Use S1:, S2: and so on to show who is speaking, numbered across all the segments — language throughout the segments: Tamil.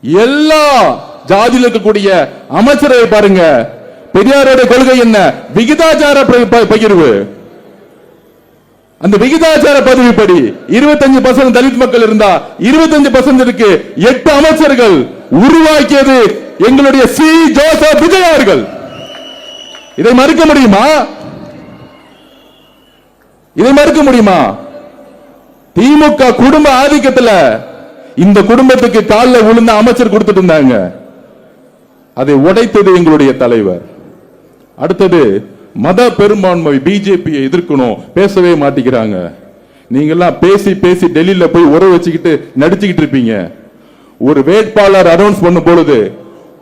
S1: எல்லா ஜாதியில் இருக்கக்கூடிய அமைச்சரை பாருங்க. பெரியாருடைய கொள்கை என்ன? விகிதாச்சார பகிர்வு. அந்த விகிதாச்சார பதவிப்படி 25% தலித் மக்கள் இருந்தா 25% இருக்கு. 8 அமைச்சர்கள் உருவாக்கியது எங்களுடைய சி ஜோசப் விஜய் அவர்கள். இதை மறுக்க முடியுமா? இதை மறுக்க முடியுமா? திமுக குடும்ப ஆதிக்கத்தில் இந்த குடும்பத்துக்கு காலில் விழுந்த அமைச்சர் கொடுத்துட்டு இருந்தாங்க. அதை உடைத்தது எங்களுடைய தலைவர். அடுத்தது மத பெரும்பான்மை பிஜேபியை எதிர்க்கணும், பேசவே மாட்டேங்கிறாங்க. நீங்க எல்லாம் பேசி பேசி டெல்லியில போய் உறவு வச்சுக்கிட்டு நடிச்சுக்கிட்டு இருப்பீங்க. ஒரு வேட்பாளர் அனௌன்ஸ் பண்ணும் பொழுது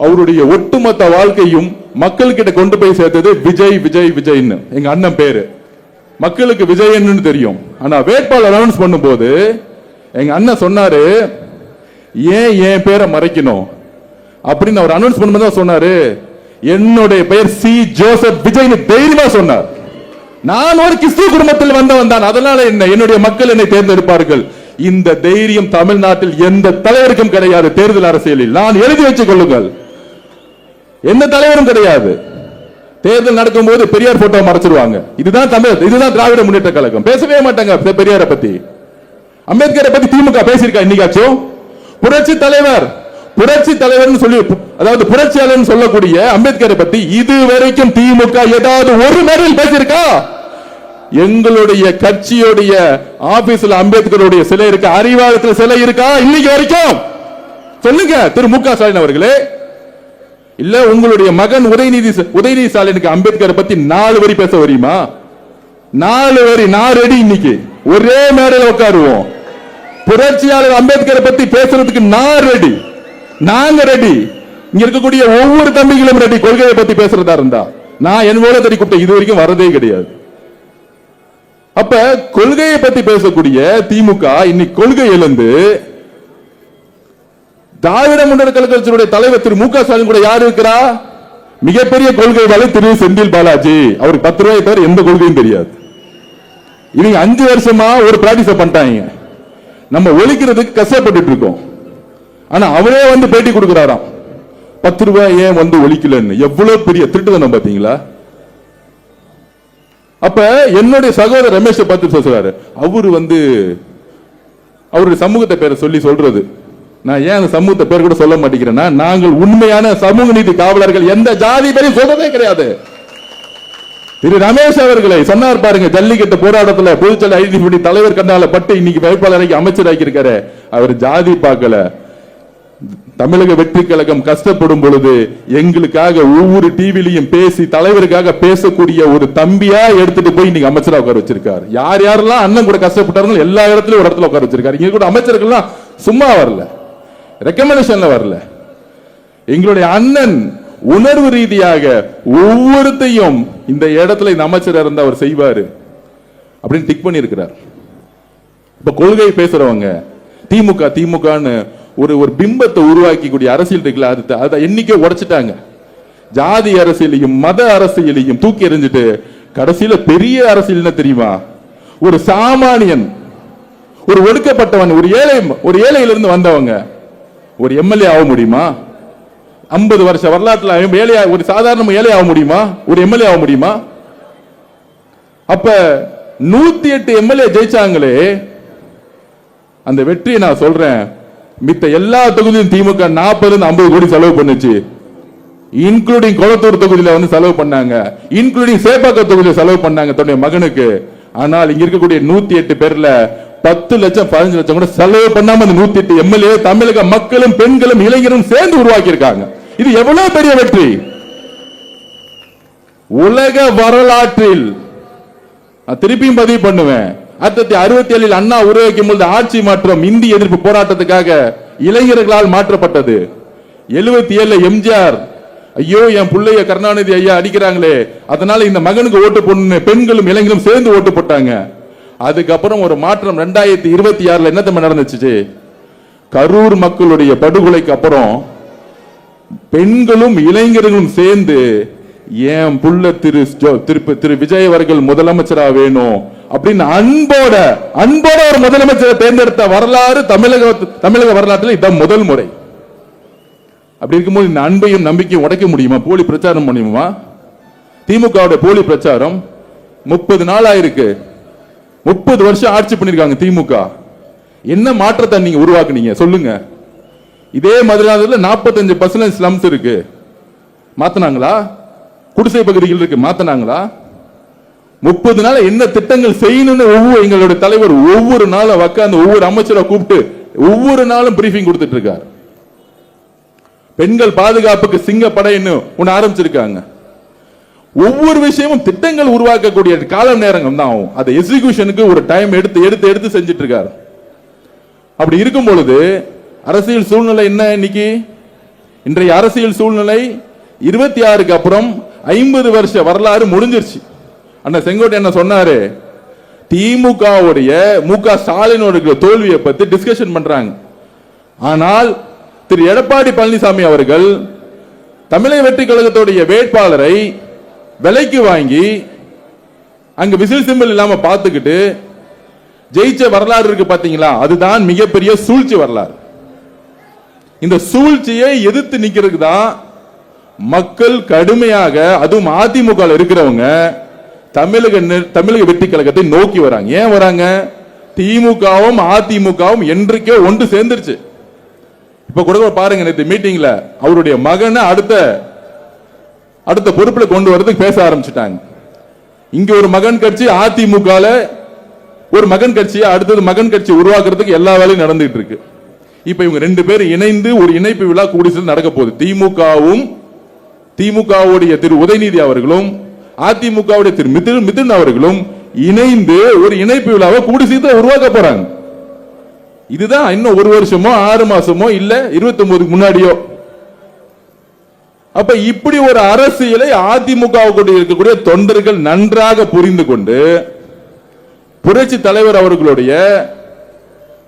S1: அவருடைய ஒட்டுமொத்த வாழ்க்கையும் மக்கள்கிட்ட கொண்டு போய் சேர்த்தது விஜய் விஜய் விஜய்னு. எங்க அண்ணன் பேரு மக்களுக்கு விஜயன்னு தெரியும். ஆனா வேட்பாளர் அனௌன்ஸ் பண்ணும் போது எங்க அண்ணன் சொன்னாரு, ஏன் என் பேரை மறைக்கணும் அப்படின்னு அவர் அனௌன்ஸ் பண்ணும்போது சொன்னாரு, என்னுடைய பெயர் சி ஜோசப் விஜய்னு தைரியமா சொன்னார். நான் ஒரு கிறிஸ்துவ குடும்பத்தில் வந்தவன் தான், அதனால என்ன, என்னுடைய மக்கள் என்னை தேர்ந்தெடுப்பார்கள். இந்த தைரியம் தமிழ்நாட்டில் எந்த தலைவருக்கும் கிடையாது. தேர்தல் அரசியலில் நான் எழுதி வச்சுக் கொள்ளுங்கள், எந்த தலைவரும் கிடையாது. தேர்தல் நடக்கும் போது பெரியார் போட்டோ மறைச்சிருவாங்க. இதுதான் தமிழ், இதுதான் திராவிட முன்னேற்ற கழகம். பேசவே மாட்டாங்க பெரியாரை பத்தி. அம்பேத்கரை பத்தி திமுக பேசியிருக்கா இன்னைக்காச்சும்? புரட்சி தலைவர், புரட்சி தலைவர் சொல்லி, அதாவது புரட்சியாளர் சொல்லக்கூடிய அம்பேத்கரை பத்தி இதுவரைக்கும் திமுக ஏதாவது ஒரு மேடையில் பேசியிருக்கா? எங்களுடைய கட்சியுடைய ஆபீஸ்ல அம்பேத்கருடைய சிலை இருக்கா? அறிவாலயத்தில் சிலை இருக்கா இன்னைக்கு வரைக்கும்? சொல்லுங்க திரு மு க ஸ்டாலின் அவர்களே. இல்ல உங்களுடைய மகன் உதயநிதி ஸ்டாலினுக்கு அம்பேத்கரை பத்தி 4 வரி பேச வரியுமா? 4 வரி. நான் ரெடி, இன்னைக்கு ஒரே மேடையில் உட்காருவோம். புரட்சியாளர் அம்பேத்கரை பத்தி பேசுறதுக்கு நான் ரெடி, நாங்க ரெடி. இங்க இருக்கக்கூடிய ஒவ்வொரு தம்பிகளும் ரெடி. கொள்கையை பத்தி பேசுறதா இருந்தா நான் என் மூலம் தேடி கூப்பிட்ட, இது வரைக்கும் வரதே கிடையாது. அப்ப கொள்கையை பத்தி பேசக்கூடிய திமுக இன்னைக்கு கொள்கை இழந்து திராவிட முன்னேற்ற கழகத்தினுடைய தலைவர் திரு மு க ஸ்டாலின் கூட யார் இருக்கிறா? மிகப்பெரிய கொள்கை வாழை திரு செந்தில் பாலாஜி. அவருக்கு 10 ரூபாய் தவிர எந்த கொள்கையும் தெரியாது. இவங்க 5 வருஷமா ஒரு பிராக்டிஸ் பண்ணிட்டாங்க. நம்ம ஒழிக்கிறதுக்கு கஷ்டப்பட்டு இருக்கோம். ஆனா அவரே வந்து பேட்டி கொடுக்கிறாராம், 10 ரூபாய் ஏன் வந்து ஒழிக்கலன்னு. எவ்வளவு பெரிய திருட்டுதனம் பாத்தீங்களா? அப்ப என்னுடைய சகோதரர் ரமேஷ் பார்த்து சொல்றாரு, அவரு வந்து அவருடைய சமூகத்தை பேரை சொல்லி சொல்றது. நான் ஏன் அந்த சமூகத்தை பேர் கூட சொல்ல மாட்டேங்கிறேன்னா, நாங்கள் உண்மையான சமூக நீதி காவலர்கள், எந்த ஜாதி பேரையும் சொல்றதே கிடையாது. திரு ரமேஷ் அவர்களை சொன்னார் பாருங்க, ஜல்லிக்கட்டு போராட்டத்தில் பொதுச்செயல் ஐடி தலைவர் கண்ணால பட்டு இன்னைக்கு வேட்பாளராக அமைச்சராகி இருக்காரு. அவர் ஜாதி பார்க்கல. தமிழக வெற்றி கழகம் கஷ்டப்படும் பொழுது எங்களுக்காக ஒவ்வொரு டிவிலையும் பேசி தலைவருக்காக பேசக்கூடிய ஒரு தம்பியா எடுத்துட்டு போய் இன்னைக்கு அமைச்சரா உட்கார வச்சிருக்காரு. யார் யாரெல்லாம் அண்ணன் கூட கஷ்டப்பட்டார்கள் எல்லா இடத்துலயும் ஒரு இடத்துல உட்கார வச்சிருக்காரு. இங்க கூட அமைச்சர்கள்லாம் சும்மா வரல, ரெக்கமெண்டேஷன்ல வரல. எங்களுடைய அண்ணன் உணர்வு ரீதியாக ஒவ்வொருத்தையும் இந்த இடத்துல இந்த அமைச்சர் இருந்தா அவர் செய்வாரு அப்படின்னு டிக் பண்ணி இருக்கிறார். இப்ப கொள்கை பேசுறவங்க திமுக திமுகன்னு ஒரு பிம்பத்தை உருவாக்கக்கூடிய அரசியல் இருக்குல்ல, அதை என்னைக்கே உடைச்சிட்டாங்க. ஜாதி அரசியலையும் மத அரசியலையும் தூக்கி எறிஞ்சிட்டு கடைசியில பெரிய அரசியல் என்ன தெரியுமா? ஒரு சாமானியன், ஒரு ஒடுக்கப்பட்டவன், ஒரு ஏழையிலிருந்து வந்தவங்க ஒரு எம்எல்ஏ ஆக முடியுமா? 50 வருஷ வரலாற்றுல ஒரு சாதாரண ஏழை ஆக முடியுமா? ஒரு எம்எல்ஏ ஆக முடியுமா? அப்ப 108 எம்எல்ஏ ஜெயிச்சாங்களே, அந்த வெற்றியை நான் சொல்றேன். மித்த எல்லா தொகுதியும் திமுக 40-50 கோடி செலவு பண்ணுச்சு. இன்க்ளூடிங் கொளத்தூர் தொகுதியில வந்து செலவு பண்ணாங்க, இன்க்ளூடிங் சேப்பாக்க தொகுதியில செலவு பண்ணாங்க தன்னுடைய மகனுக்கு. ஆனால் இங்க இருக்கக்கூடிய 108 பேர்ல 10 லட்சம் 15 லட்சம் கூட செலவு பண்ணாம அந்த 108 எம்எல்ஏ தமிழக மக்களும் பெண்களும் இளைஞரும் சேர்ந்து உருவாக்கி இருக்காங்க. இது எவ்வளவு பெரிய வெற்றி! உலக வரலாற்றில் திருப்பியும் பதிவு பண்ணுவேன். 1967 அண்ணா உருவாக்கும் போது ஆட்சி மாற்றம் இந்திய எதிர்ப்பு போராட்டத்துக்காக இளைஞர்களால் மாற்றப்பட்டது. 77 எம்ஜிஆர், ஐயோ என் பிள்ளைய கருணாநிதி ஐயா அடிக்கிறாங்களே, அதனால இந்த மகனுக்கு ஓட்டு போடணும், பெண்களும் இளைஞரும் சேர்ந்து ஓட்டு போட்டாங்க. அதுக்கப்புறம் ஒரு மாற்றம் 2026 என்ன நடந்துச்சு? கரூர் மக்களுடைய படுகொலைக்கு அப்புறம் பெண்களும் இளைஞர்களும் சேர்ந்து என் புள்ள திரு விஜய் அவர்கள் முதலமைச்சரா வேணும் அப்படின்னு அன்போட ஒரு முதலமைச்சரை தேர்ந்தெடுத்த வரலாறு தமிழக வரலாற்றில் இதான் முதல் முறை. அப்படி இருக்கும்போது இந்த அன்பையும் நம்பிக்கையும் உடைக்க முடியுமா? போலி பிரச்சாரம் முடியுமா? திமுக போலி பிரச்சாரம் 30 நாள் ஆயிருக்கு. 30 வருஷம் ஆட்சி பண்ணிருக்காங்க திமுக. என்ன மாற்றத்தை நீங்க உருவாக்குனீங்க சொல்லுங்க? இதே மதுராந்தகத்துல 45% ஸ்லம்ஸ் இருக்கு, மாத்தினாங்களா? குடிசை பகுதிகள் இருக்கு, மாத்தினாங்களா? 30 நாள் என்ன திட்டங்கள் செய்யணும்னு எங்களுடைய தலைவர் ஒவ்வொரு நாளும் உட்கார்ந்து ஒவ்வொரு அமைச்சரை கூப்பிட்டு ஒவ்வொரு நாளும் பிரீஃபிங் கொடுத்துட்டு இருக்காரு. பெண்கள் பாதுகாப்புக்கு சிங்கப்படைன்னு ஒன்னு ஆரம்பிச்சிருக்காங்க. ஒவ்வொரு விஷயமும் திட்டங்கள் உருவாக்கக்கூடிய கால நேரம் தான் ஆகும். அதை எக்ஸிகியூஷனுக்கு ஒரு டைம் எடுத்து எடுத்து எடுத்து செஞ்சிட்டு இருக்காரு. அப்படி இருக்கும் பொழுது அரசியல் சூழ்நிலை என்ன? இன்னைக்கு இன்றைய அரசியல் சூழ்நிலை 26க்கு அப்புறம் 50 வருஷ வரலாறு முடிஞ்சிருச்சு. அண்ணா செங்கோட்டை என்ன சொன்னாரு? திமுகவுடைய மு.க. ஸ்டாலினோட தோல்வியை பத்தி டிஸ்கஷன் பண்றாங்க. ஆனால் திரு எடப்பாடி பழனிசாமி அவர்கள் தமிழக வெற்றி கழகத்துடைய வேட்பாளரை விலைக்கு வாங்கி அங்க விசில் சிம்பிள் இல்லாம பார்த்துக்கிட்டு ஜெயிச்ச வரலாறு இருக்கு பாத்தீங்களா? அதுதான் மிகப்பெரிய சூழ்ச்சி வரலாறு. இந்த சூழ்ச்சியை எதிர்த்து நிக்கிறதுக்கு தான் மக்கள் கடுமையாக, அதுவும் அதிமுக இருக்கிறவங்க தமிழக வெற்றி கழகத்தை நோக்கி வராங்க. ஏன் வராங்க? திமுகவும் அதிமுகவும் என்றைக்கோ ஒன்று சேர்ந்துருச்சு. இப்ப கூட பாருங்க, நேற்று மீட்டிங்ல அவருடைய மகனை அடுத்த பொறுப்புல கொண்டு வரதுக்கு பேச ஆரம்பிச்சுட்டாங்க. இங்க ஒரு மகன் கட்சி, அதிமுக ஒரு மகன் கட்சியை அடுத்தது மகன் கட்சி உருவாக்குறதுக்கு எல்லா வேலையும் நடந்துட்டு இருக்கு. இப்ப இவங்க 2 பேரும் இணைந்து ஒரு இணைப்பு விழா கூடிச்சு நடக்க போகுது. திமுகவுடைய திரு உதயநிதி அவர்களும் அதிமுகவுடைய திரு மிதுன் அவர்களும் இணைந்து ஒரு இணைப்பு விழாவை கூடி சீக்கிரம் உருவாக்க போறாங்க. இதுதான் இன்னும் 1 வருஷமோ 6 மாசமோ இல்ல 29 முன்னாடியோ. அப்ப இப்படி ஒரு அரசியலை அதிமுக இருக்கக்கூடிய தொண்டர்கள் நன்றாக புரிந்து கொண்டு புரட்சி தலைவர் அவர்களுடைய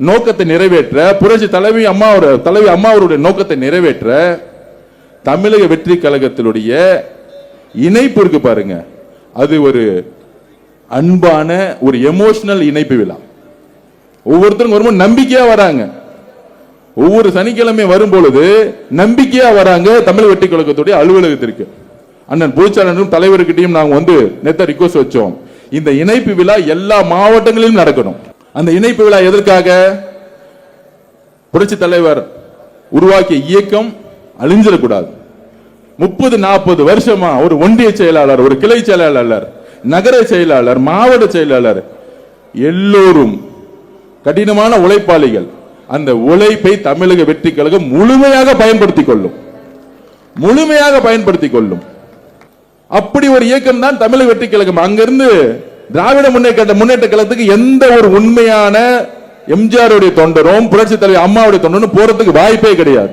S1: நோக்கத்தை நிறைவேற்ற, புரட்சி தலைவி அம்மா அவருடைய நோக்கத்தை நிறைவேற்ற தமிழக வெற்றி கழகத்தினுடைய இணைப்பு இருக்கு பாருங்க. அது ஒரு அன்பான ஒரு எமோஷனல் இணைப்பு விழா. ஒவ்வொருத்தரும் வரும்போது நம்பிக்கையா வராங்க. ஒவ்வொரு சனிக்கிழமை வரும் பொழுது நம்பிக்கையா வராங்க தமிழ் வெற்றி கழகத்துடைய அலுவலகத்திற்கு. அண்ணன் பொதுச்செயலாளரும் தலைவர்கிட்டையும் நாங்க நேத்து ரிக்வெஸ்ட் வச்சோம், இந்த இணைப்பு விழா எல்லா மாவட்டங்களிலும் நடக்கணும். அந்த இணைப்பு விழா எதற்காக? புரட்சி தலைவர் உருவாக்கிய இயக்கம் அழிஞ்சிடக்கூடாது. 30-40 வருஷமா ஒரு ஒன்றிய செயலாளர், ஒரு கிளை செயலாளர், நகர செயலாளர், மாவட்ட செயலாளர் எல்லோரும் கடினமான உழைப்பாளிகள். அந்த உழைப்பை தமிழக வெற்றி கழகம் முழுமையாக பயன்படுத்திக் கொள்ளும். அப்படி ஒரு இயக்கம் தான் தமிழக வெற்றி கழகம். அங்கிருந்து திராவிட முன்னேற்ற கழகத்துக்கு எந்த ஒரு உண்மையான எம்ஜிஆருடைய தொண்டரும் புரட்சி தலைவர் அம்மாவுடைய தொண்டரும் போறதுக்கு வாய்ப்பே கிடையாது.